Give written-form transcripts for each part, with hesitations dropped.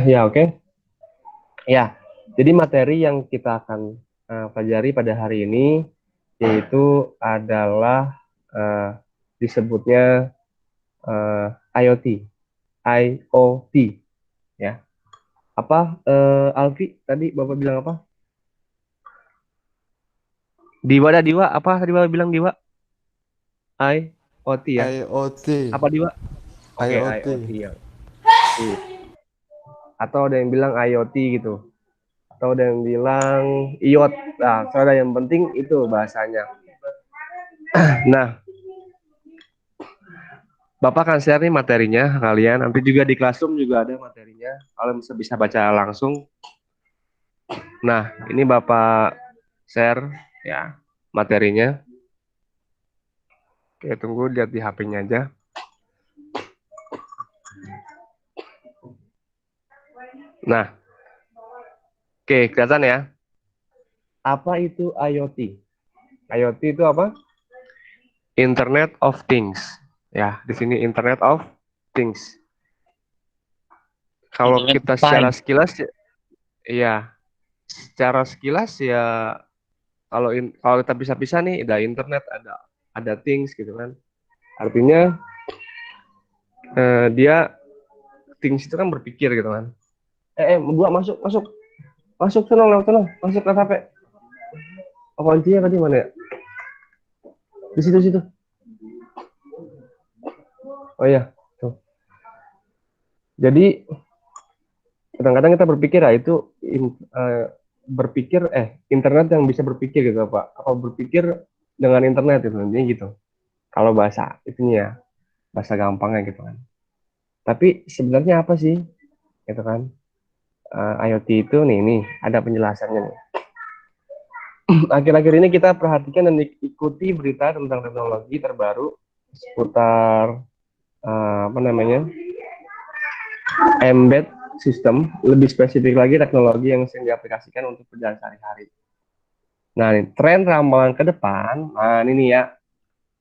Ya, oke. Ya, jadi materi yang kita akan pelajari pada hari ini yaitu adalah disebutnya IoT, IoT, ya. Apa Alfi tadi Bapak bilang apa? Diwa ada Diwa, apa tadi Bapak bilang Diwa? IoT ya. IoT, Apa Diwa? Oke, IoT. IoT ya. Atau ada yang bilang IoT gitu. Atau ada yang bilang IoT. Nah, soalnya yang penting itu bahasanya. Nah, Bapak akan share nih materinya kalian. Nanti juga di Classroom juga ada materinya. Kalian bisa baca langsung. Nah, ini Bapak share ya materinya. Oke, tunggu lihat di HP-nya aja. Nah, oke, kelihatan ya. Apa itu IoT? IoT itu apa? Internet of Things. Ya, di sini Internet of Things. Kalau Internet kita secara time. sekilas, ya, secara sekilas ya, kalau kita bisa-bisa nih, ada internet, ada things gitu kan. Artinya dia things itu kan berpikir gitu kan. Berdua masuk, masuk, masuk sana, lewat sana, masuk ke HP. Apa kuncinya tadi mana ya? Di situ situ. Oh iya, tuh. Jadi kadang-kadang kita berpikir ya itu berpikir internet yang bisa berpikir gitu Pak. Apa berpikir dengan internet itu intinya gitu. Kalau bahasa itunya bahasa gampangnya gitu kan. Tapi sebenarnya apa sih? Gitu kan. IoT itu nih ada penjelasannya nih. Akhir-akhir ini kita perhatikan dan ikuti berita tentang teknologi terbaru seputar apa namanya embed system, lebih spesifik lagi teknologi yang sering diaplikasikan untuk perjalanan sehari-hari. Nah, ini tren ramalan ke depan, nah ini ya,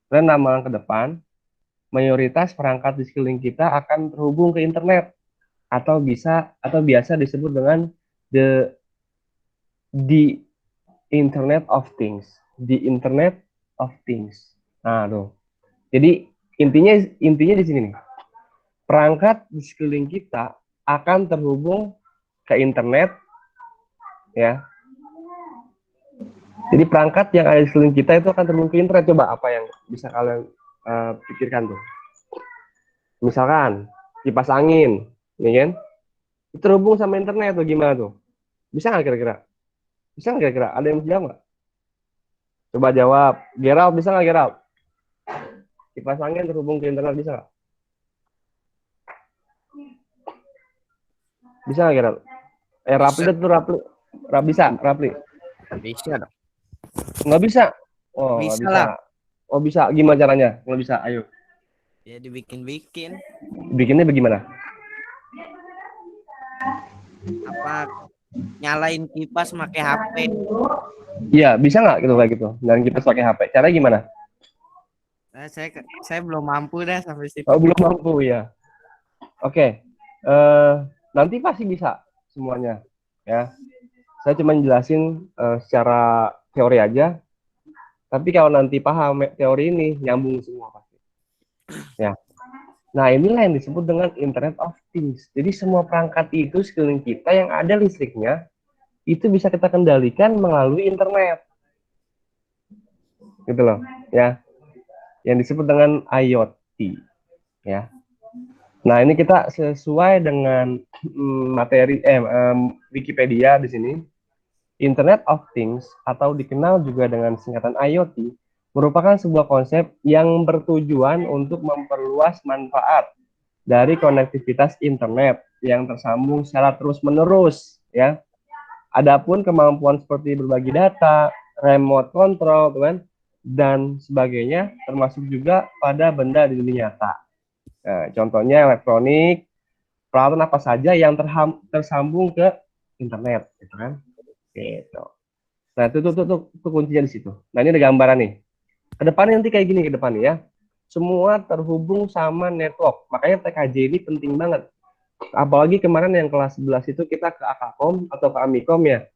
tren ramalan ke depan, mayoritas perangkat di sekeliling kita akan terhubung ke internet atau biasa disebut dengan the Internet of Things, the Internet of Things. Nah, tuh. Jadi intinya di sini nih. Perangkat di sekeliling kita akan terhubung ke internet ya. Jadi perangkat yang ada di sekeliling kita itu akan terhubung ke internet. Coba apa yang bisa kalian pikirkan tuh? Misalkan kipas angin, ya kan? Itu terhubung sama internet tuh gimana tuh? Bisa nggak kira-kira? Bisa nggak kira-kira? Ada yang bisa jawab nggak? Coba jawab. Gerald bisa nggak Gerald? Kipas angin terhubung ke internet bisa nggak? Bisa nggak Gerald? Rapli Bisa, tuh Rapli. Bisa, Rapli. bisa dong. Nggak bisa. Oh, nggak Bisa bisa. lah. Oh, bisa. Gimana caranya? Nggak bisa. Ayo. Ya dibikin-bikin. Bikinnya bagaimana? Apa nyalain kipas pakai HP? Iya, bisa nggak gitu kayak gitu? Dan kita pakai HP. Caranya gimana? Saya belum mampu dah sampai situ. Oh, belum mampu ya. Oke. Nanti pasti bisa semuanya. Ya. Saya cuma jelasin secara teori aja. Tapi kalau nanti paham teori ini, nyambung semua pasti. Ya. Nah, inilah yang disebut dengan Internet of Things. Jadi semua perangkat itu sekeliling kita yang ada listriknya, itu bisa kita kendalikan melalui internet. Gitu loh. Ya. Yang disebut dengan IoT. Ya. Nah, ini kita sesuai dengan materi Wikipedia di sini. Internet of Things atau dikenal juga dengan singkatan IoT merupakan sebuah konsep yang bertujuan untuk memperluas manfaat dari konektivitas internet yang tersambung secara terus-menerus ya. Adapun kemampuan seperti berbagi data, remote control, kan, dan sebagainya termasuk juga pada benda di dunia nyata. Nah, contohnya elektronik, peralatan apa saja yang tersambung ke internet, gitu kan? Gitu. Nah, itu kuncinya di situ. Nah, ini ada gambaran nih. Ke depan nanti kayak gini ke depan ya. semua terhubung sama network. Makanya TKJ ini penting banget. Apalagi kemarin yang kelas 11 itu kita ke Akakom atau ke Amikom ya.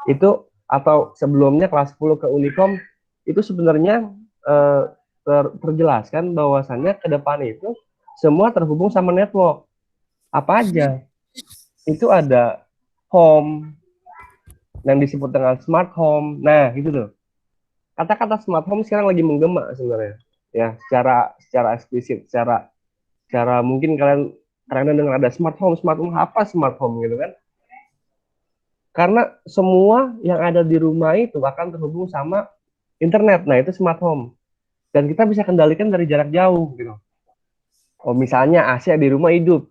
Itu atau sebelumnya kelas 10 ke Unikom itu sebenarnya eh, terjelaskan bahwasannya ke depan itu semua terhubung sama network. Apa aja? Itu ada home yang disebut dengan smart home. Nah, gitu tuh. Kata-kata smart home sekarang lagi menggema sebenarnya. Ya, secara eksplisit, secara mungkin kalian karena dengar ada smart home apa smart home gitu kan? Karena semua yang ada di rumah itu akan terhubung sama internet. Nah, itu smart home. Dan kita bisa kendalikan dari jarak jauh gitu. Oh, misalnya AC di rumah hidup.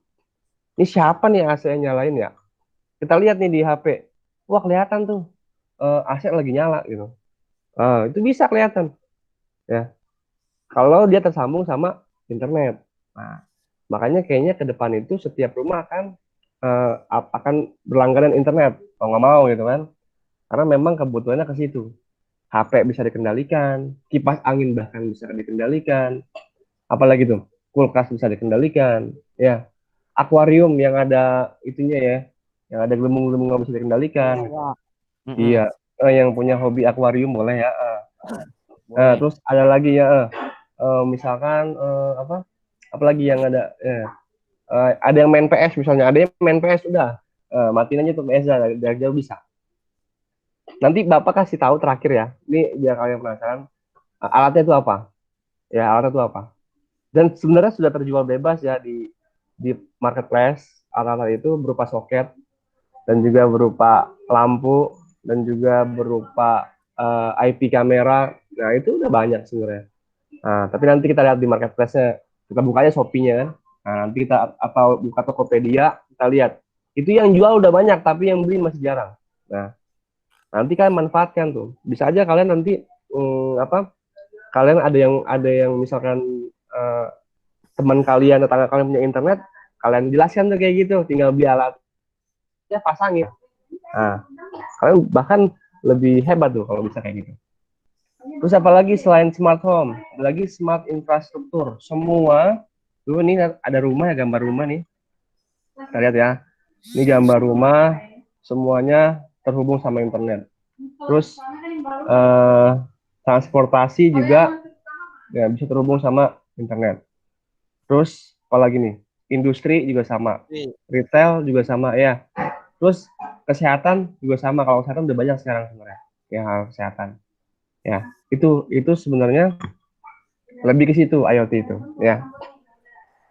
Ini siapa nih AC nyalain ya? Kita lihat nih di HP. Wah, kelihatan tuh AC lagi nyala gitu. Itu bisa kelihatan ya. Kalau dia tersambung sama internet. Nah, makanya kayaknya ke depan itu setiap rumah akan berlangganan internet. Kalau nggak mau gitu kan. Karena memang kebutuhannya ke situ. HP bisa dikendalikan, kipas angin bahkan bisa dikendalikan, apalagi tuh kulkas bisa dikendalikan, ya akuarium yang ada itunya ya, yang ada gelembung-gelembung nggak bisa dikendalikan. Iya, Kak. Mm-mm. Iya, yang punya hobi akuarium boleh ya. Boleh. Terus ada lagi ya, misalkan apa, apalagi yang ada, ada yang main PS misalnya, ada yang main PS udah, matiin aja tuh PS dari jauh bisa. Nanti Bapak kasih tahu terakhir ya, ini biar kalian penasaran, alatnya itu apa? Ya, alatnya itu apa? Dan sebenarnya sudah terjual bebas ya di marketplace. Alat-alat itu berupa soket dan juga berupa lampu dan juga berupa IP kamera. Nah, itu udah banyak sebenarnya. Nah, tapi nanti kita lihat di marketplace-nya. Kita bukanya Shopee-nya kan. Nah, nanti kita atau buka Tokopedia, kita lihat. Itu yang jual udah banyak, tapi yang beli masih jarang. Nah, nanti kalian manfaatkan tuh. Bisa aja kalian nanti apa? Kalian ada yang misalkan eh, teman kalian, tetangga kalian punya internet, kalian jelaskan tuh kayak gitu, tinggal beli alat, ya pasangin. Nah, kalian bahkan lebih hebat tuh kalau bisa kayak gitu. Terus apalagi selain smart home, ada lagi smart infrastruktur. Semua, dulu ini ada rumah ya, gambar rumah nih. Kita lihat ya, ini gambar rumah, semuanya terhubung sama internet. Terus eh, transportasi juga ya, bisa terhubung sama internet. Terus apalagi nih, industri juga sama, Iya. retail juga sama ya. Terus kesehatan juga sama. Kalau kesehatan udah banyak sekarang sebenarnya ya, hal kesehatan. Ya, itu sebenarnya lebih ke situ IoT itu ya.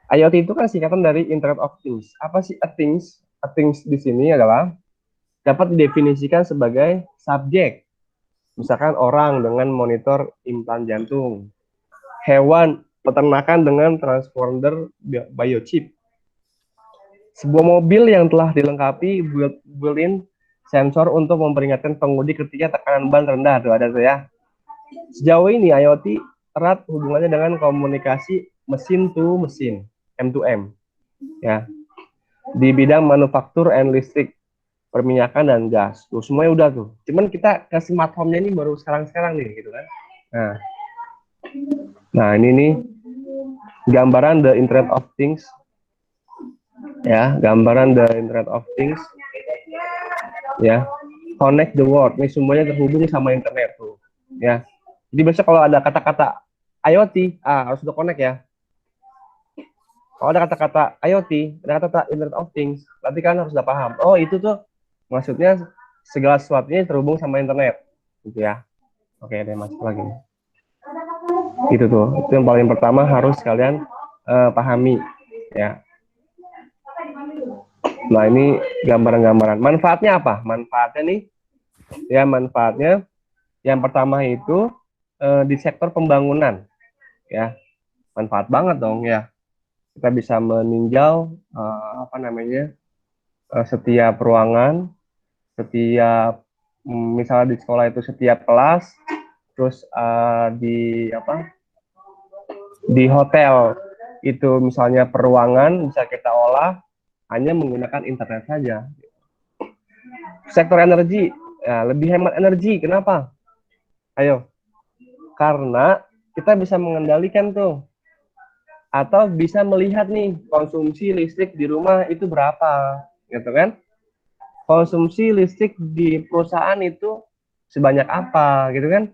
IoT itu kan singkatan dari Internet of Things. Apa sih a things? A things di sini adalah dapat didefinisikan sebagai subjek. Misalkan orang dengan monitor implan jantung, hewan peternakan dengan transponder biochip, sebuah mobil yang telah dilengkapi built-in sensor untuk memperingatkan pengemudi ketika tekanan ban rendah. Tuh ada tuh ya. Sejauh ini IoT erat hubungannya dengan komunikasi mesin to mesin, M2M, ya, di bidang manufaktur and listrik, perminyakan dan gas. Tuh semuanya udah tuh. Cuman kita ke smart home-nya ini baru sekarang-sekarang nih gitu kan. Nah, nah ini nih gambaran the Internet of Things ya, gambaran the Internet of Things ya. Connect the world. Ini semuanya terhubung sama internet tuh. Ya. Jadi besok kalau ada kata-kata IoT, harus udah connect ya. Kalau ada kata-kata IoT, ada kata-kata Internet of Things, berarti kan harus udah paham. Oh, itu tuh maksudnya segala sesuatunya terhubung sama internet. Gitu ya. Oke, ada yang masuk lagi. Itu tuh. Itu yang paling pertama harus kalian pahami ya. Nah, ini gambaran-gambaran. Manfaatnya apa? Manfaatnya nih, ya manfaatnya yang pertama itu di sektor pembangunan, ya manfaat banget dong ya. Kita bisa meninjau apa namanya setiap ruangan, setiap misalnya di sekolah itu setiap kelas, terus di apa di hotel itu misalnya peruangan bisa kita olah hanya menggunakan internet saja. Sektor energi, ya, lebih hemat energi. Kenapa? Ayo, karena kita bisa mengendalikan tuh atau bisa melihat nih konsumsi listrik di rumah itu berapa, gitu kan? Konsumsi listrik di perusahaan itu sebanyak apa, gitu kan?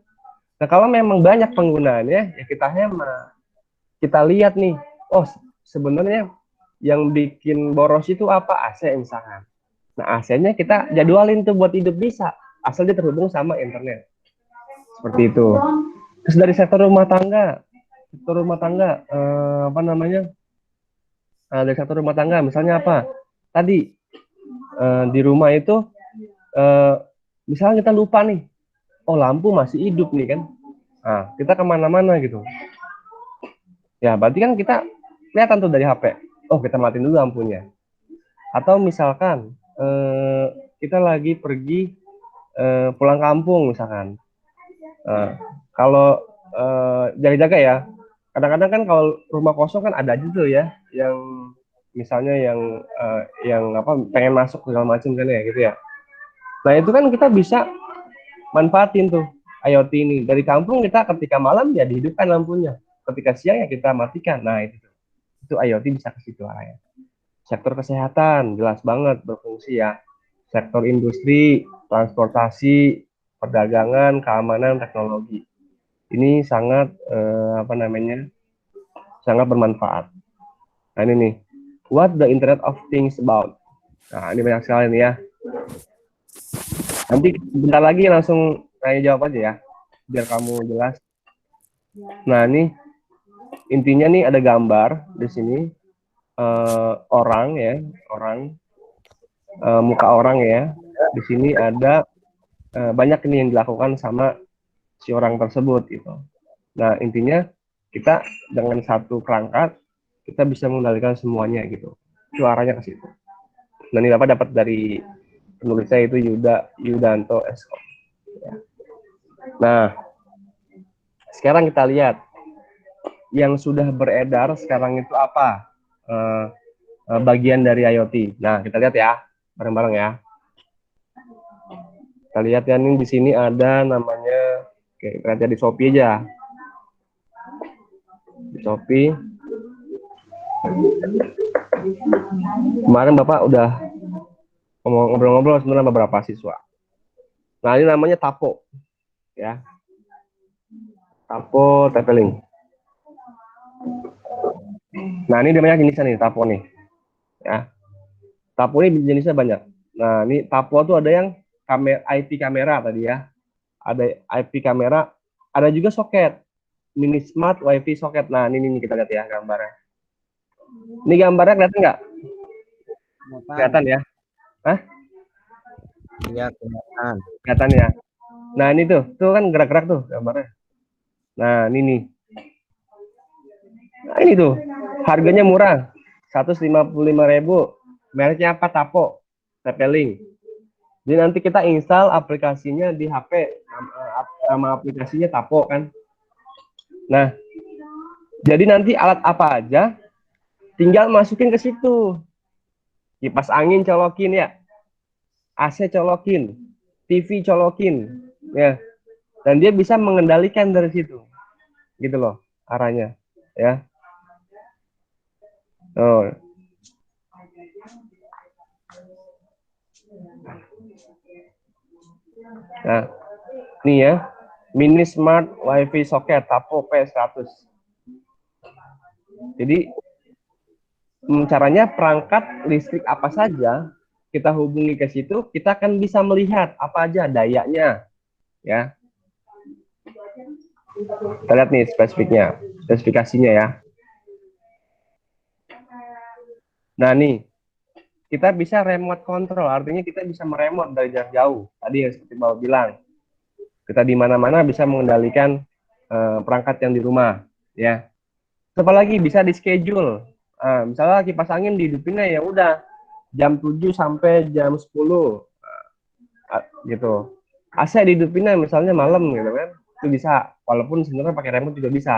Nah, kalau memang banyak penggunaannya, ya kita hemat. Kita lihat nih, oh sebenarnya yang bikin boros itu apa? AC misalkan. Nah, AC-nya kita jadwalin tuh buat hidup bisa, asal dia terhubung sama internet. Seperti itu. Terus dari sektor rumah tangga apa namanya? Dari sektor rumah tangga, misalnya apa? Tadi di rumah itu, eh, misalnya kita lupa nih, oh lampu masih hidup nih kan? Nah, kita kemana-mana gitu. Ya, berarti kan kita kelihatan tuh dari HP. Oh, kita matiin dulu lampunya. Atau misalkan kita lagi pergi pulang kampung misalkan. Eh, kalau jaga-jaga ya, kadang-kadang kan kalau rumah kosong kan ada aja tuh ya, yang misalnya yang apa pengen masuk segala macam kan ya gitu ya. Nah itu kan kita bisa manfaatin tuh IoT ini dari kampung, kita ketika malam ya dihidupkan lampunya, ketika siang ya kita matikan. Nah itu IoT bisa ke situ arahnya. Sektor kesehatan jelas banget berfungsi ya. Sektor industri, transportasi, perdagangan, keamanan, teknologi. Ini sangat apa namanya? Sangat bermanfaat. Nah ini nih, what the Internet of Things about? Nah ini banyak sekali nih ya. Nanti bentar lagi langsung tanya jawab aja ya, biar kamu jelas. Nah ini intinya nih ada gambar di sini, orang ya, muka orang ya. Di sini ada banyak ini yang dilakukan sama si orang tersebut gitu. Nah intinya kita dengan satu perangkat kita bisa mengendalikan semuanya gitu. Suaranya ke situ. Nah ini Bapak dapat dari penulis saya itu Yudanto SO. Ya. Nah sekarang kita lihat yang sudah beredar sekarang itu apa bagian dari IoT. Nah kita lihat ya bareng-bareng ya. Kita lihat ya, ini di sini ada namanya, oke kita lihat di Shopee aja. Di Shopee. Kemarin Bapak udah ngobrol-ngobrol sebenarnya beberapa siswa. Nah ini namanya Tapo ya. Tapo Tepeling. Nah ini dia banyak jenisnya nih Tapo nih ya. Tapo ini jenisnya banyak. Nah ini Tapo tuh ada yang IP kamera tadi ya. Ada IP kamera, ada juga soket. Mini Smart WiFi soket. Nah ini kita lihat ya gambarnya. Ini gambarnya kelihatan nggak? Kelihatan ya? Hah? Iya, kelihatan. Kelihatan ya. Nah ini tuh kan gerak-gerak tuh gambarnya. Nah ini nih. Nah ini tuh harganya murah, 155.000. Mereknya apa? Tapo, Tepeling. Jadi nanti kita install aplikasinya di HP, nama aplikasinya Tapo kan. Nah, jadi nanti alat apa aja, tinggal masukin ke situ. Kipas angin colokin ya, AC colokin, TV colokin, ya. Dan dia bisa mengendalikan dari situ, gitu loh arahnya, ya. Oh. Nah, ini ya, Mini Smart WiFi Socket Tapo P100. Jadi caranya perangkat listrik apa saja kita hubungi ke situ, kita akan bisa melihat apa aja dayanya, ya. Kita lihat nih spesifikasinya ya. Nah nih, kita bisa remote control, artinya kita bisa meremote dari jarak jauh. Tadi yang seperti Bapak bilang, kita di mana-mana bisa mengendalikan perangkat yang di rumah, ya. Apalagi bisa di schedule. Misalnya kipas angin dihidupinnya ya udah jam 7 sampai jam 10 gitu. AC dihidupinnya misalnya malam gitu kan. Itu bisa, walaupun sebenarnya pakai remote juga bisa.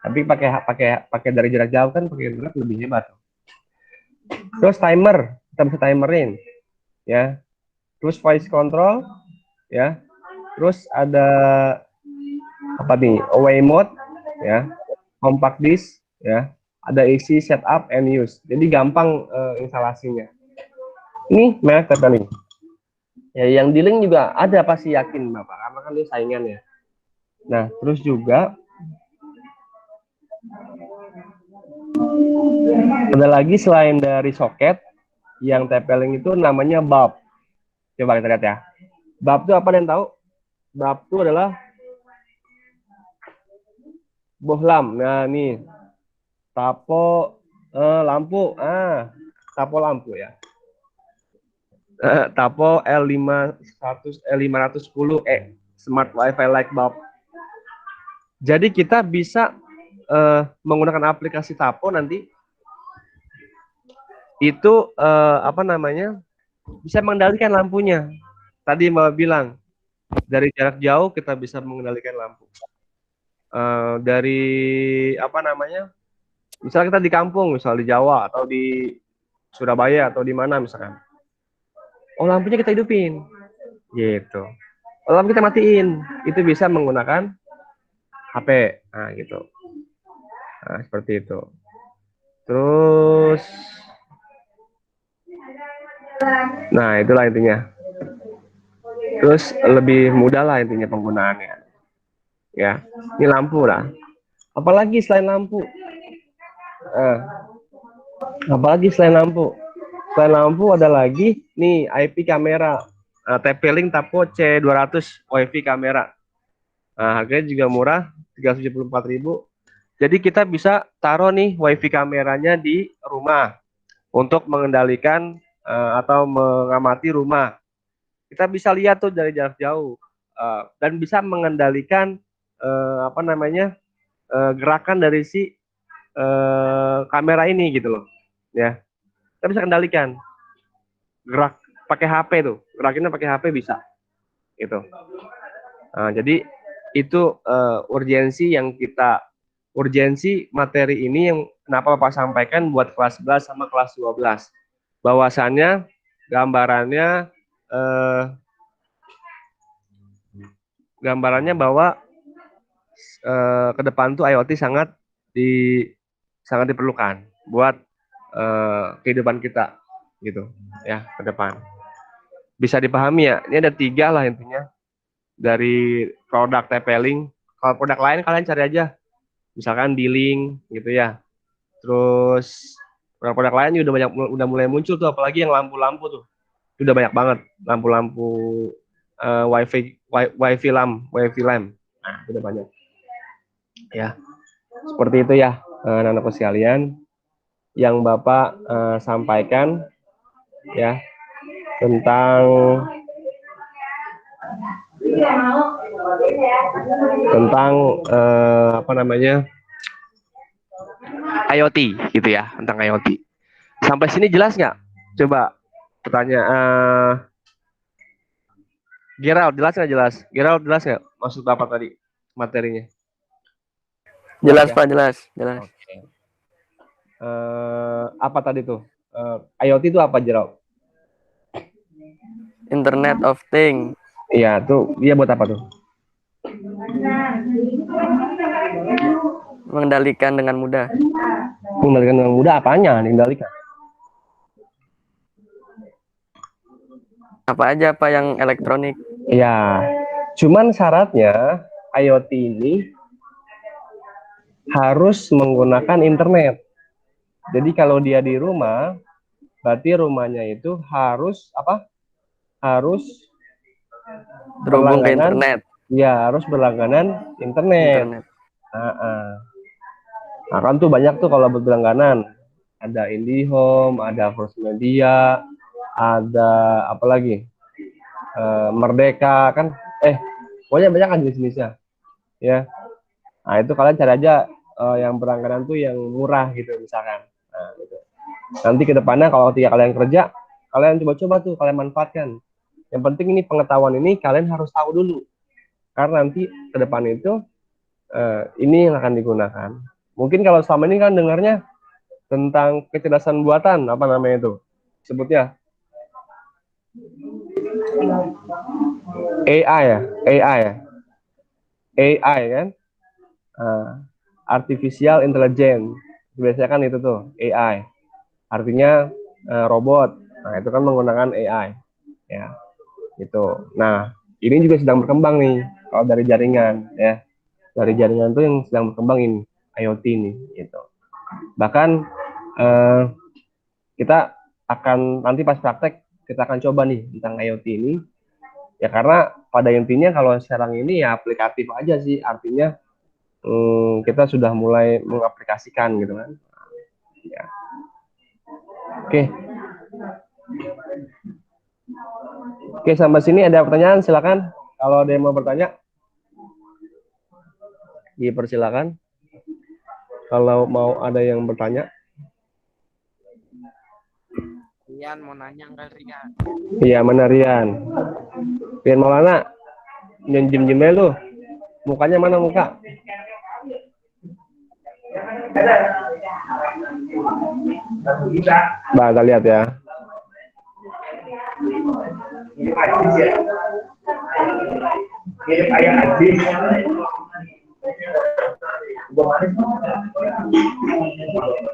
Tapi pakai dari jarak jauh kan pakai remote lebih hebat. Terus timer, kita bisa timerin ya. Terus voice control ya. Terus ada apa nih? Away mode ya. Compact disc ya. ada isi setup and use. Jadi gampang instalasinya. Ini merek TP-Link. Ya, yang di link juga ada pasti yakin Bapak, karena kan dia saingan ya. Nah, terus juga ada lagi selain dari soket, yang TP-Link itu namanya bulb. Coba kita lihat ya. Bulb itu apa dan tahu? Bulb itu adalah bohlam. Nah, nih tapo lampu. Tapo lampu ya. Tapo L510E Smart Wi-Fi Light Bulb. Jadi kita bisa menggunakan aplikasi Tapo nanti itu apa namanya, bisa mengendalikan lampunya. Tadi Mbak bilang dari jarak jauh kita bisa mengendalikan lampu. Dari apa namanya, misalnya kita di kampung, misal di Jawa atau di Surabaya atau di mana misalkan, oh lampunya kita hidupin, gitu. Oh, lampu kita matiin, itu bisa menggunakan HP, nah gitu. Nah seperti itu. Terus, nah itulah intinya. Terus lebih mudah lah intinya penggunaannya. Ya, ini lampu lah. Apalagi selain lampu? Apalagi selain lampu? Selain lampu ada lagi nih IP kamera. TP-Link Tapo C200 WiFi kamera. Nah, harganya juga murah, 374.000. Jadi kita bisa taruh nih WiFi kameranya di rumah untuk mengendalikan atau mengamati rumah. Kita bisa lihat tuh dari jarak jauh dan bisa mengendalikan apa namanya, gerakan dari si kamera ini gitu loh. Ya, kita bisa kendalikan gerak pakai HP tuh, gerakinnya pakai HP bisa gitu. Jadi itu urgensi materi ini yang kenapa Bapak sampaikan buat kelas 11 sama kelas 12. Bahwasannya gambarannya bahwa ke depan tuh IoT sangat diperlukan buat kehidupan kita gitu ya ke depan. Bisa dipahami ya, ini ada 3 lah intinya dari produk TP-Link. Kalau produk lain kalian cari aja, misalkan D-Link gitu ya. Terus produk-produk lain juga udah mulai muncul tuh, apalagi yang lampu-lampu tuh. Udah banyak banget lampu-lampu wifi lamp. Nah, udah banyak. Ya. Seperti itu ya, anak-anakku sekalian yang Bapak sampaikan ya tentang apa namanya, IoT gitu ya, tentang IoT. Sampai sini jelas nggak? Coba pertanyaan Gerald, jelas nggak jelas? Gerald, jelas nggak maksud Bapak tadi materinya? Jelas ya? Pak, jelas. Okay. Apa tadi tuh? IoT itu apa, Gerald? Internet of Things. Iya, tuh dia buat apa tuh? Mengendalikan dengan mudah. Mengendalikan dengan mudah, apanya mengendalikan? Apa aja Pak yang elektronik? Ya, cuman syaratnya IoT ini harus menggunakan internet. Jadi kalau dia di rumah, berarti rumahnya itu harus apa? Harus Terhubung ke internet. Ya, harus berlangganan internet. Nah, kan tuh banyak tuh kalau berlangganan. Ada IndiHome, ada First Media, ada apa lagi? Merdeka kan. Pokoknya banyak kan jenis-jenisnya. Ya. Nah, itu kalian cari aja yang berlangganan tuh yang murah gitu misalkan. Nah, gitu. Nanti ke depannya kalau ketika kalian kerja, kalian coba-coba tuh kalian manfaatkan. Yang penting ini pengetahuan ini kalian harus tahu dulu. Karena nanti ke depan itu ini yang akan digunakan. Mungkin kalau selama ini kan dengarnya tentang kecerdasan buatan, apa namanya itu? Sebutnya AI ya, AI kan, artificial intelligence. biasanya kan itu tuh AI, artinya robot. Nah itu kan menggunakan AI, ya gitu. Nah ini juga sedang berkembang nih kalau dari jaringan, ya dari jaringan tuh yang sedang berkembang ini IoT ini, gitu. Bahkan eh, kita akan nanti pas praktek kita akan coba nih tentang IoT ini, ya karena pada intinya kalau sekarang ini ya aplikatif aja sih, artinya kita sudah mulai mengaplikasikan gitu kan. Ya. Oke, oke sampai sini ada pertanyaan silakan. Kalau ada yang mau bertanya, dipersilakan. Kalau mau ada yang bertanya, Rian mau nanya enggak Rian? iya mana Rian? Rian Maulana, njem-njem lu. Mukanya mana muka? Bah, kita lihat ya.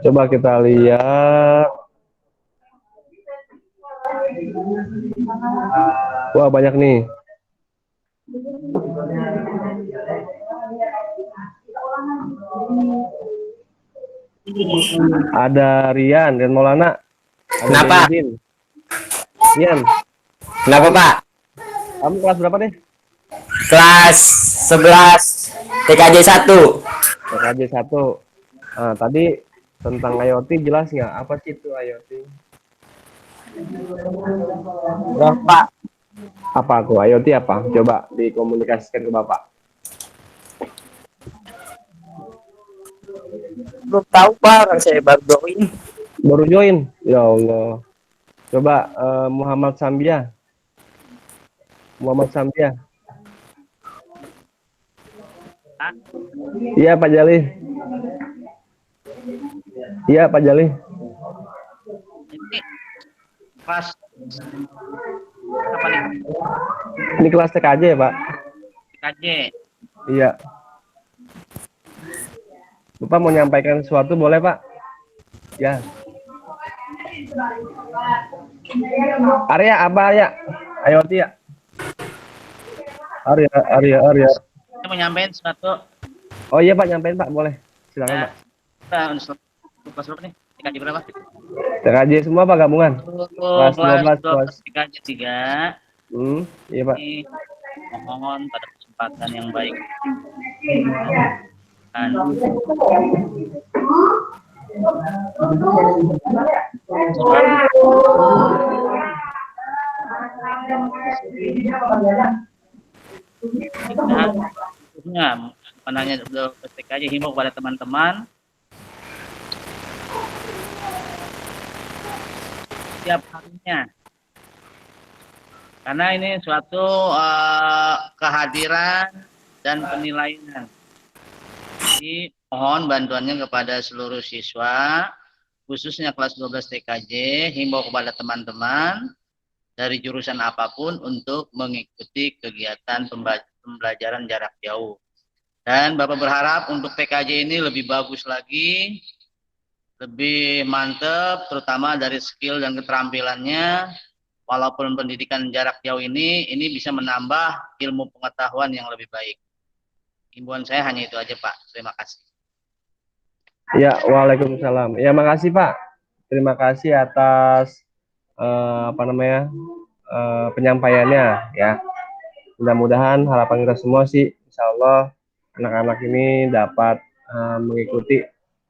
Coba kita lihat. Wah, banyak nih. Ada Rian dan Maulana. Ada Kenapa? Benedin. Rian, Kenapa Pak? kamu kelas berapa deh? Kelas 11 TKJ 1. TKJ 1. Nah, tadi tentang IoT jelas nggak? Apa sih itu IoT? Udah Pak. Apa aku? IoT apa? Coba dikomunikasikan ke Bapak. Belum tahu Pak, orang saya baru join. Baru join? Ya Allah. Coba Muhammad Sambia. Muhammad Sambia. Iya Pak Jali. Iya Pak Jali. Kelas apa nih? Ini kelas TKJ ya Pak? TKJ. Iya. Bapak mau menyampaikan sesuatu boleh Pak? Ya. Arya apa Arya? IoT ya? Arya. Saya mau nyampein sesuatu. Oh iya Pak, nyampein Pak, boleh. Silakan Pak. Kelas berapa nih? TKJ berapa? TKJ semua Pak gabungan. Kelas 12 TKJ 3. Iya Pak. Ini mohon pada kesempatan yang baik. Dan khususnya penanya TKJ himbau kepada teman-teman setiap harinya, karena ini suatu kehadiran dan penilaian. Jadi mohon bantuannya kepada seluruh siswa, khususnya kelas 12 TKJ, himbau kepada teman-teman dari jurusan apapun untuk mengikuti kegiatan pembelajaran jarak jauh. Dan Bapak berharap untuk TKJ ini lebih bagus lagi, lebih mantap, terutama dari skill dan keterampilannya. Walaupun pendidikan jarak jauh ini bisa menambah ilmu pengetahuan yang lebih baik. Himbauan saya hanya itu aja Pak. Terima kasih. Ya, waalaikumsalam. Ya, makasih Pak. Terima kasih atas penyampaiannya ya. Mudah-mudahan harapan kita semua sih, insya Allah anak-anak ini dapat mengikuti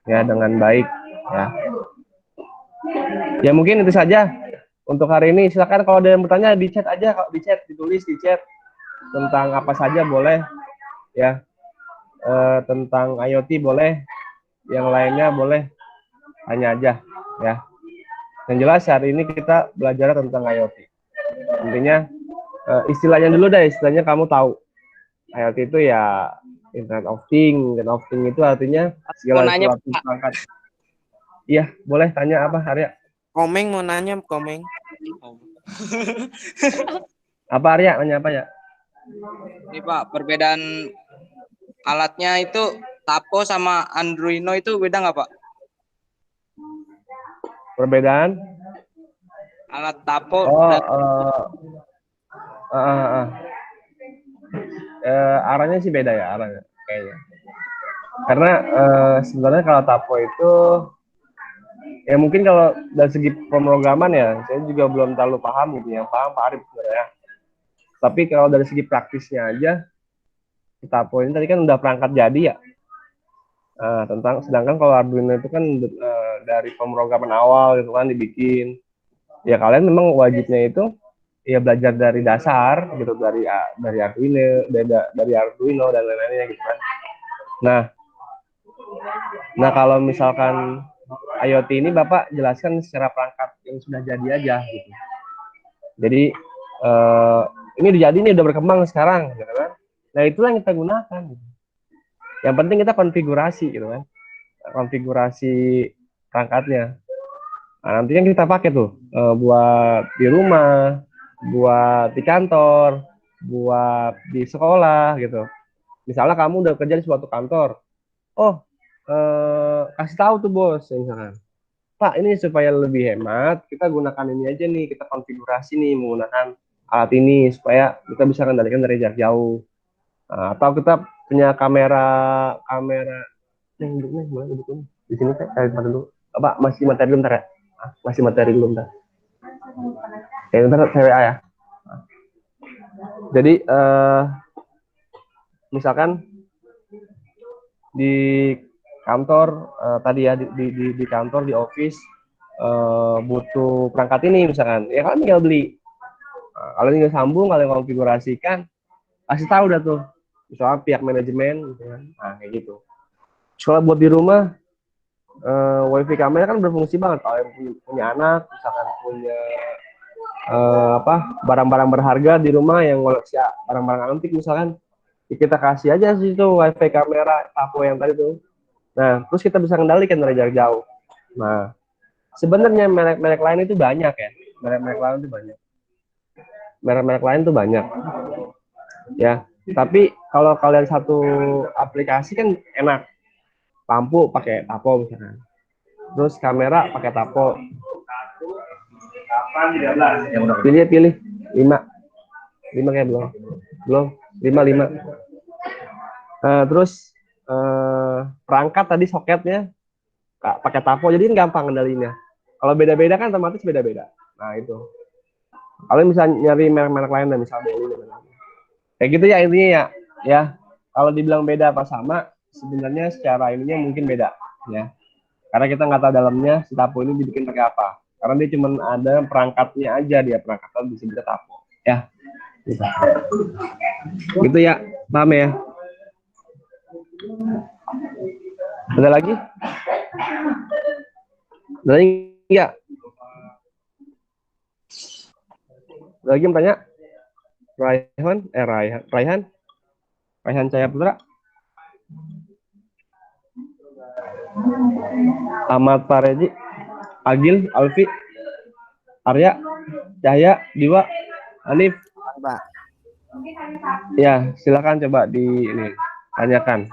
ya dengan baik ya. Ya mungkin itu saja untuk hari ini. Silakan kalau ada yang bertanya di chat aja, kalau di chat ditulis di chat tentang apa saja boleh ya. Tentang IoT boleh, yang lainnya boleh, tanya aja ya. Yang jelas hari ini kita belajar tentang IoT. Intinya istilahnya dulu deh, istilahnya kamu tahu. IoT itu ya Internet of Things. Internet of Things itu artinya segala sesuatu perangkat. Iya, boleh tanya apa Arya? Komeng mau nanya, Komeng. Apa Arya? Nanya apa ya? Ini Pak, perbedaan alatnya itu Tapo sama Arduino itu beda nggak Pak? Perbedaan? Alat tapo Oh, dan arahnya sih beda ya arahnya kayaknya. Karena sebenarnya kalau tapo itu ya mungkin kalau dari segi pemrograman ya saya juga belum terlalu paham gitu ya, paham Pak Arif sebenarnya. Tapi kalau dari segi praktisnya aja tapo ini tadi kan udah perangkat jadi ya. Sedangkan kalau Arduino itu kan dari pemrograman awal gitu kan dibikin. Ya kalian memang wajibnya itu ya belajar dari dasar gitu dari Arduino dan lain-lainnya gitu kan. Nah kalau misalkan IoT ini Bapak jelaskan secara perangkat yang sudah jadi aja gitu. Jadi ini udah berkembang sekarang gitu kan. Nah itulah yang kita gunakan. Gitu. Yang penting kita konfigurasi gitu kan. Konfigurasi perangkatnya. Nah, nanti yang kita pakai tuh buat di rumah, buat di kantor, buat di sekolah gitu. Misalnya kamu udah kerja di suatu kantor, kasih tahu tuh bos, misalkan, Pak ini supaya lebih hemat, kita gunakan ini aja nih, kita konfigurasi nih menggunakan alat ini supaya kita bisa kendalikan dari jarak jauh. Nah, atau kita punya kamera yang duduknya di sini Pak, cari tempat dulu. Pak masih materi belum ntar ya? Masih materi belum ntar. Ya ntar CWA ya. Jadi misalkan di kantor tadi ya di kantor di office butuh perangkat ini misalkan, ya kalian tinggal beli. Kalian tinggal sambung, kalian konfigurasikan, kasih tahu dah tuh, misalnya pihak manajemen, gitu kan. Nah kayak gitu. Kalau buat di rumah WiFi kamera kan berfungsi banget. Kalau yang punya anak, misalkan punya barang-barang berharga di rumah yang koleksi barang-barang antik misalkan, ya kita kasih aja sih itu WiFi kamera tapo yang tadi tuh. Nah, terus kita bisa kendalikan dari jarak jauh. Nah, sebenarnya merek-merek lain itu banyak ya. Merek-merek lain itu banyak. Merek-merek lain itu banyak. Ya, tapi kalau kalian satu aplikasi kan enak. Lampu pakai tapo misalkan. Terus kamera pakai tapo. Pilih 5 kayak belum 5. Terus perangkat tadi soketnya pakai tapo, jadi gampang kendalinya. Kalau beda-beda kan otomatis beda-beda. Nah itu kalian bisa nyari merek-merek lain dan misalnya kayak gitu ya intinya ya. Kalau dibilang beda apa sama, sebenarnya secara ininya mungkin beda ya, karena kita nggak tahu dalamnya si tapo ini dibikin pakai apa, karena dia cuma ada perangkatnya aja, dia perangkatnya bisa tapo ya gitu ya, paham ya? Ada lagi enggak? Ada lagi yang tanya? Raihan Cahaya Putra, Ahmad Pareji, Agil, Alfi, Arya, Cahaya, Diwa, Hanif. Pak. Ya, silakan coba ini tanyakan.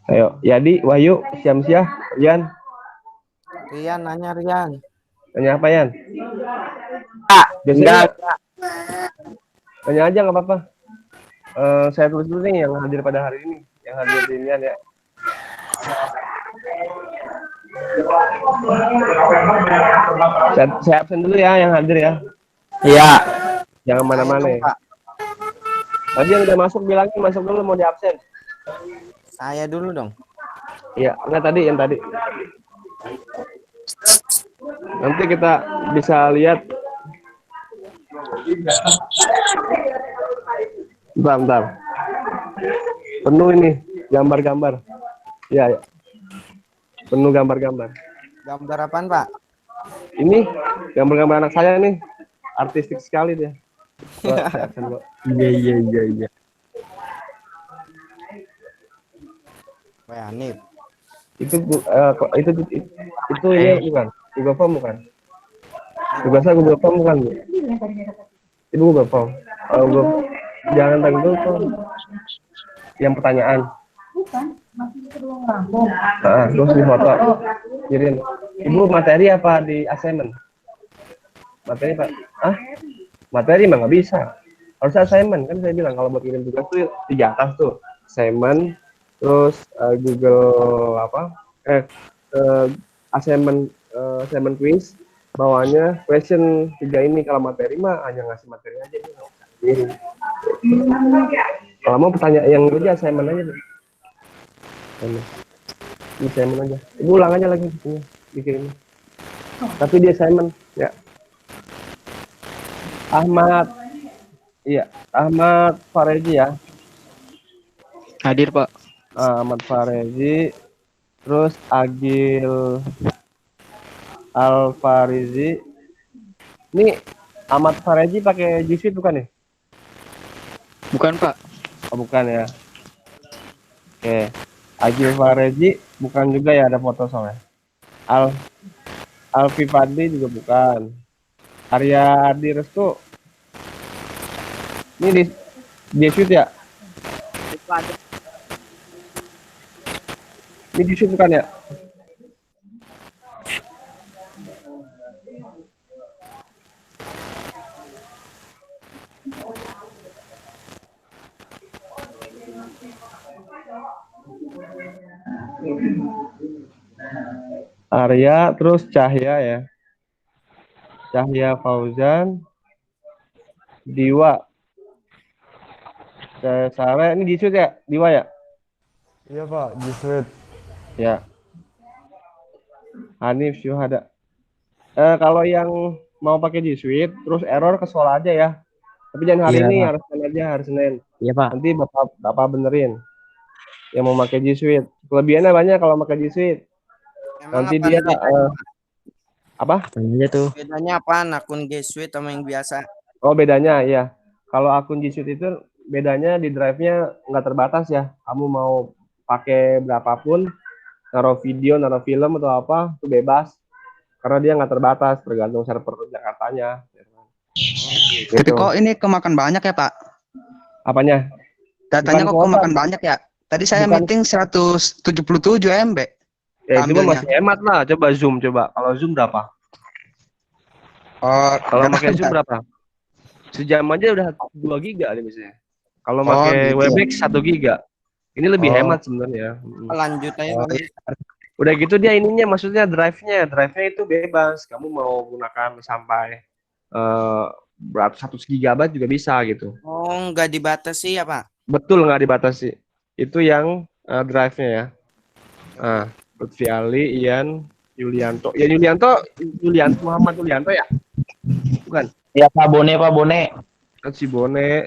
Ayo, Yadi, Wahyu, Syamsiah, Rian. Nanya Rian. Tanya apa, Yan? Enggak. Tanya aja nggak apa-apa. Saya tulis dulu nih yang hadir pada hari ini, yang hadir di Rian ya. Saya absen dulu ya yang hadir ya. Iya. Jangan mana-mana ya. Tadi yang udah masuk bilangin masuk dulu, mau di absen. Saya dulu dong. Iya, enggak tadi yang tadi. Nanti kita bisa lihat. Bentar. Penuh ini gambar-gambar. Iya, ya. Penuh gambar-gambar. Gambar apaan, Pak? Ini gambar-gambar anak saya nih. Artistik sekali dia. Iya. Wah, Hanif. Itu ini bukan Google Form bukan? Tugasnya Google Form bukan? Itu Google Form. Jangan tanya Google Form. Yang pertanyaan. Terus di foto kirim. Ibu materi apa di assignment? Materi Pak? Materi mah nggak bisa. Harus assignment kan saya bilang kalau buat kirim tugas tuh di atas tuh assignment, terus Google assignment quiz, bawahnya question 3 ini. Kalau materi mah hanya ngasih materi aja ini. Kalau mau pertanyaan yang itu aja assignment aja deh. Ini assignment aja. Ibu ulang aja lagi bikin ini. Tapi di assignment ya. Ahmad Farezi ya. Hadir, Pak. Ahmad Farezi, terus Agil Alfarizi. Ini Ahmad Farezi pakai G Suite bukan nih? Bukan, Pak. Oh, bukan ya. Oke. Agil Farezi bukan juga ya, ada foto soalnya. Alfi Fadli juga bukan. Arya Adi Restu. Ini di G Suite ya? Ini G Suite bukan ya? Arya, terus Cahya ya. Cahya Fauzan, Diwa. Sarah, ini G Suite ya? Diwa ya? Iya Pak, G Suite. Ya. Hanif Syuhada. Kalau yang mau pakai G Suite, terus error ke sekolah aja ya. Tapi jangan hari ini, harus Senin aja, hari Senin. Iya, Pak. Nanti bapak benerin. Yang mau pakai G Suite. Kelebihannya banyak kalau pakai G Suite. Emang Nanti dia apa? Aja tuh. Bedanya apaan akun G Suite sama yang biasa? Oh, bedanya ya. Kalau akun G Suite itu bedanya di drive-nya nggak terbatas ya. Kamu mau pakai berapapun, naruh video, naruh film atau apa, itu bebas. Karena dia nggak terbatas, tergantung server Jakartanya. Tapi kok ini kemakan banyak ya Pak? Apanya? Datanya Bukan kok kuota. kemakan banyak ya? Tadi saya Bukan. meeting 177 MB. Ya itu mah Ambilnya. masih hemat lah. Coba Zoom coba. Kalau Zoom berapa? Oh, Kalau pakai Zoom berapa? Sejam aja udah 2 giga nih misalnya. Kalau pakai gitu. Webex 1 giga. Ini lebih Oh. hemat sebenarnya. Lanjut aja. Pak. Udah gitu dia ininya, maksudnya drive-nya itu bebas. Kamu mau gunakan sampai beratus 100 GB juga bisa gitu. Oh, nggak dibatasi ya Pak? Betul, nggak dibatasi. Itu yang drive-nya ya. Lutfi Ali, Ian, Yulianto. Ya Yulianto Muhammad Yulianto ya? Bukan. Ya Pak Bone, Pak Bone. Si Bone.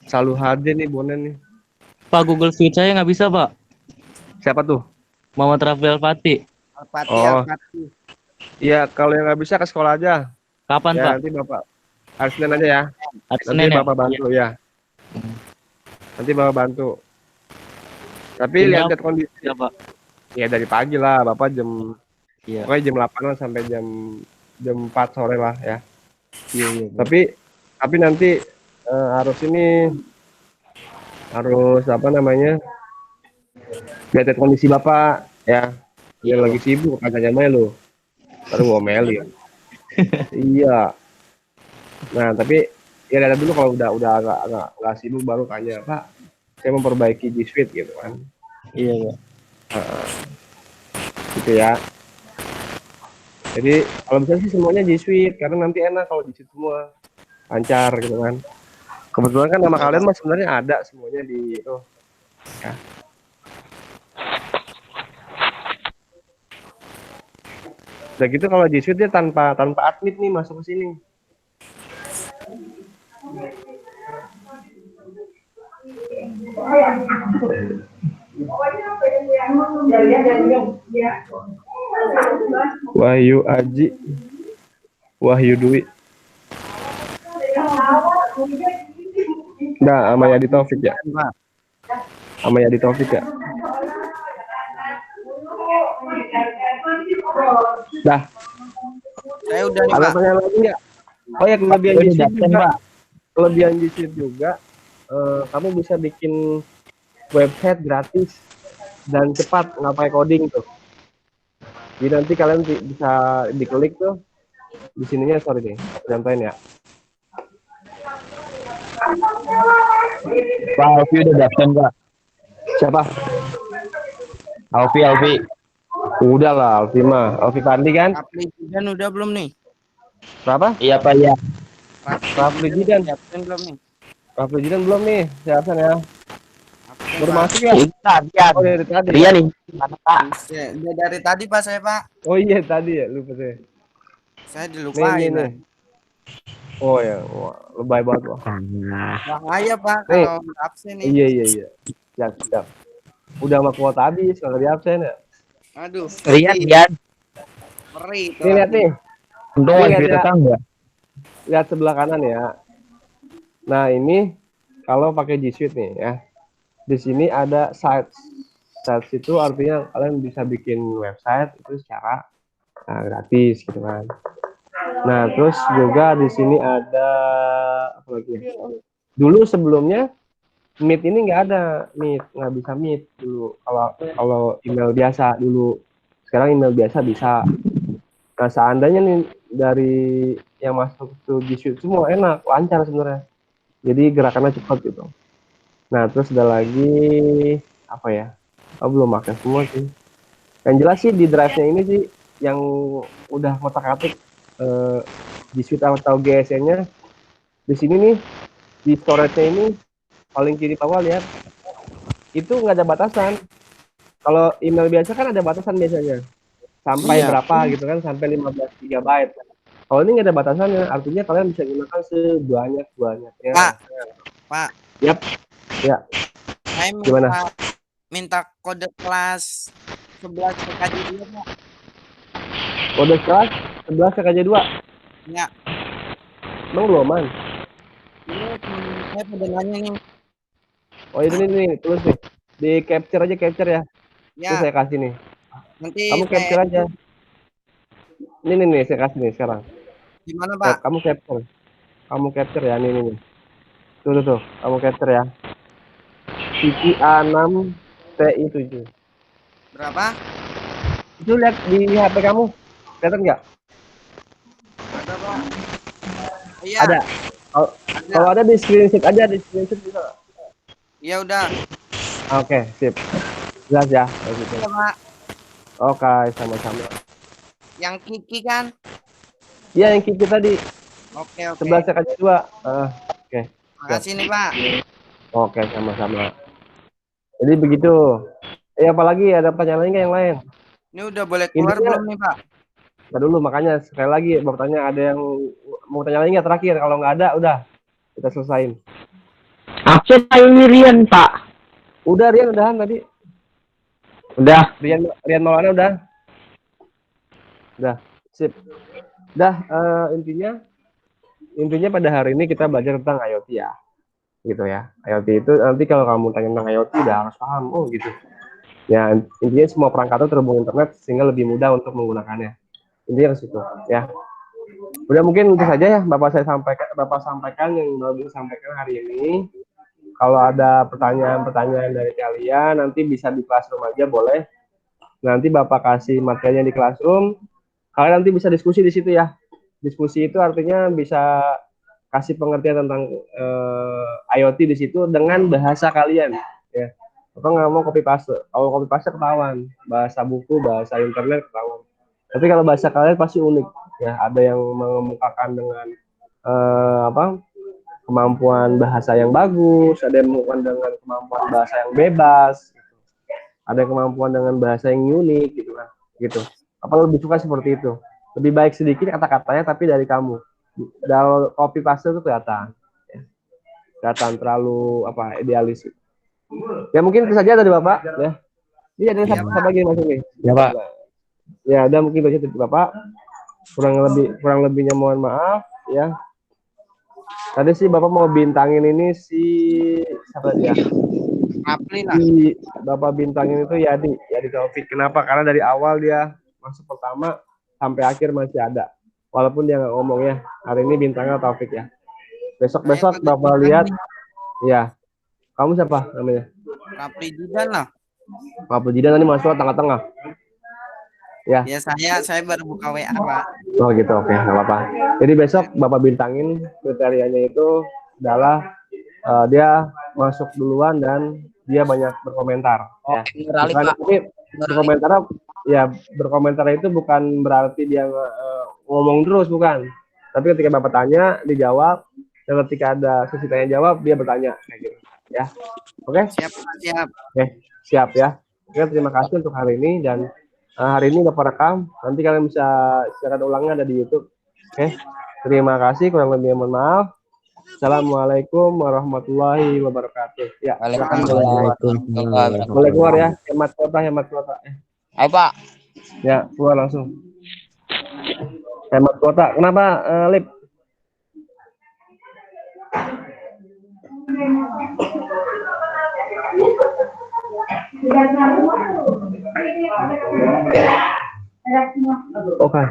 Selalu hadir nih Bone nih. Pak, Google Suite saya nggak bisa, Pak. Siapa tuh? Muhammad Rafael Fatih. Al-Fatih, Oh. Al-Fatih. Iya, kalau yang nggak bisa ke sekolah aja. Kapan, Ya Pak? nanti Bapak hari Senin aja ya. Hari Nanti Senin ya? Bapak bantu ya. Nanti Bapak bantu. Tapi Ini lihat kondisi. Ya, Pak. Ya dari pagi lah, Bapak jam Iya. pokoknya jam 8 sampai jam 4 sore lah ya. Iya. Tapi nanti harus apa namanya? Lihat kondisi Bapak ya. Dia lagi sibuk katanya melu. Baru ngomel ya. Iya. Nah, tapi ya lihat dulu kalau udah nggak sibuk baru tanya, Pak, saya memperbaiki G Suite gitu kan. Iya. Gitu ya. Jadi kalau bisa sih semuanya G Suite karena nanti enak kalau G Suite semua lancar gitu kan. Kebetulan kan nama kalian mah sebenarnya ada semuanya di itu. Ya. Udah gitu kalau G Suite dia tanpa admin nih masuk ke sini. Wahyu Aji, Wahyu Dwi. Nah, sama Yadi Taufik ya. Sama Yadi Taufik ya. Dah. Saya udah nih Ada Pak. pertanyaan lagi nggak? Oh ya, kelebihan G Suite juga. Kelebihan G Suite juga, kamu bisa bikin website gratis dan cepat, nggak pakai coding tuh. Jadi nanti kalian bisa diklik tuh di sininya, sorry nih, contohin ya. Pak Alfi udah daftar Pak. Siapa? Alfi. Udah lah, Alfi mah. Alfi Fandi kan? Rapli Jidan udah belum nih? Berapa? Iya Pak ya. Rapli Jidan. Siapin belum nih? Rapli Jidan belum nih, siapkan ya. Apin, Baru Pak. masuk ya? Rian. Oh dari tadi. Rian nih. Mana Pak? Ya, udah dari tadi Pak saya Pak. Oh iya tadi ya, lupa saya. Saya Nih, dilupain. nih. Oh ya, wah, lebay banget wah. Bahaya Pak Nih. kalau absen nih. Iya. Siap. Udah sama kuota habis, kalau di absen ya. Aduh. Rian. Ngeri itu. Nih lihat nih, Untung Ini wifi ada- tetangga. lihat sebelah kanan ya. Nah ini kalau pakai G Suite nih ya, di sini ada sites. Sites itu artinya kalian bisa bikin website itu secara gratis gitu kan. Nah terus juga di sini ada apa lagi ya? Dulu sebelumnya Meet ini nggak ada, nggak bisa Meet dulu. Kalau email biasa dulu, sekarang email biasa bisa. Nah seandainya nih dari yang masuk ke G Suite semua enak, lancar sebenarnya. Jadi gerakannya cepat gitu. Nah terus ada lagi apa ya? Oh, belum makan semua sih. Yang jelas sih di drive-nya ini sih yang udah kotak-atik G Suite atau GSM-nya di sini nih, di storage-nya ini paling kiri bawah lihat itu nggak ada batasan. Kalau email biasa kan ada batasan biasanya sampai Iya. berapa gitu kan, sampai 15 GB. Kalau ini nggak ada batasannya, artinya kalian bisa gunakan sebanyak-banyaknya. Pak. Yap. Ya. Saya Gimana? minta kode kelas 11 PKJ 2 Pak. Kode kelas 11 KKJ 2. Ya. Emang belum man? Ini saya pada nanya nih. Oh ini nih, tulis nih. Di capture ya. Ini Ya. saya kasih nih. Nanti Kamu capture aja. Ini nih, saya kasih nih sekarang. Gimana Pak? Kamu capture ya, nih. Tuh. Kamu capture ya. Ciki A6 TI7. Berapa? Itu lihat di HP kamu. Kelihatan nggak? Ada Pak. Iya. Ada. Kalau ada di screenshot aja, bisa. Ya udah. Oke, sip. Jelas ya. Kayak gitu. Ya, Pak. Oke, sama-sama. Yang Kiki kan? Iya, yang kita tadi Oke. 11 KKJ 2. Makasih nih Pak. Oke, sama-sama. Jadi begitu. Apalagi ada pertanyaan lain nggak yang lain? Ini udah boleh keluar Intinya- belum nih Pak? Nah dulu makanya sekali lagi bertanya, ada yang mau tanya lagi nggak terakhir? Kalau nggak ada, udah kita selesain. Absen ini Rian Pak. Udah Rian udahan tadi. Udah. Rian Maulana udah. Sip. Intinya pada hari ini kita belajar tentang IoT ya. Gitu ya. IoT itu nanti kalau kamu tanya tentang IoT udah harus paham gitu. Ya, intinya semua perangkat itu terhubung internet sehingga lebih mudah untuk menggunakannya. Intinya ke situ ya. Udah mungkin itu saja ya Bapak sampaikan yang baru disampaikan hari ini. Kalau ada pertanyaan-pertanyaan dari kalian nanti bisa di classroom aja boleh. Nanti Bapak kasih materinya di classroom. Kalian nanti bisa diskusi di situ ya. Diskusi itu artinya bisa kasih pengertian tentang IoT di situ dengan bahasa kalian ya. Bapak nggak mau copy paste. Kalau copy paste ketahuan, bahasa buku, bahasa internet ketahuan. Tapi kalau bahasa kalian pasti unik ya. Ada yang mengemukakan dengan kemampuan bahasa yang bagus, ada yang mengemukakan dengan kemampuan bahasa yang bebas, ada yang kemampuan dengan bahasa yang unik gitu kan. Gitu. Apa lebih suka seperti itu? Lebih baik sedikit kata-katanya tapi dari kamu. Kalau copy paste itu kelihatan. Ya. Kelihatan terlalu idealis. Ya mungkin itu saja dari Bapak ya. Ini ada satu lagi Mas ini. Ya Pak. Ya, ada mungkin itu saja dari Bapak. Kurang lebihnya mohon maaf ya. Tadi sih Bapak mau bintangin ini siapa dia? Rapli lah. Si Bapak bintangin itu Yadi Taufik. Kenapa? Karena dari awal dia masuk pertama sampai akhir masih ada. Walaupun dia nggak ngomong ya. Hari ini bintangnya Taufik ya. Besok Bapak lihat. Ya. Kamu siapa namanya? Rapli Jidan lah. Pak Pujidan tadi masuk tengah-tengah. Ya. Ya saya baru buka WA, Pak. Oh gitu, oke, nggak apa-apa. Jadi besok Bapak bintangin kriterianya itu adalah dia masuk duluan dan dia banyak berkomentar. Ya. Bukan, tapi berkomentar itu bukan berarti dia ngomong terus, bukan. Tapi ketika Bapak tanya, dijawab. Dan ketika ada sesi tanya jawab, dia bertanya. Kayak gitu. Ya, oke? Siap. Oke, siap ya. Oke, terima kasih untuk hari ini dan hari ini udah perekam. Nanti kalian bisa siaran ulangnya ada di YouTube. Oke, terima kasih. Kurang lebih mohon maaf. Assalamualaikum warahmatullahi wabarakatuh. Ya, boleh keluar ya. Hemat kuota. Ayo Pak. Ya, keluar langsung. Hemat kuota. Kenapa, Lip? Oke.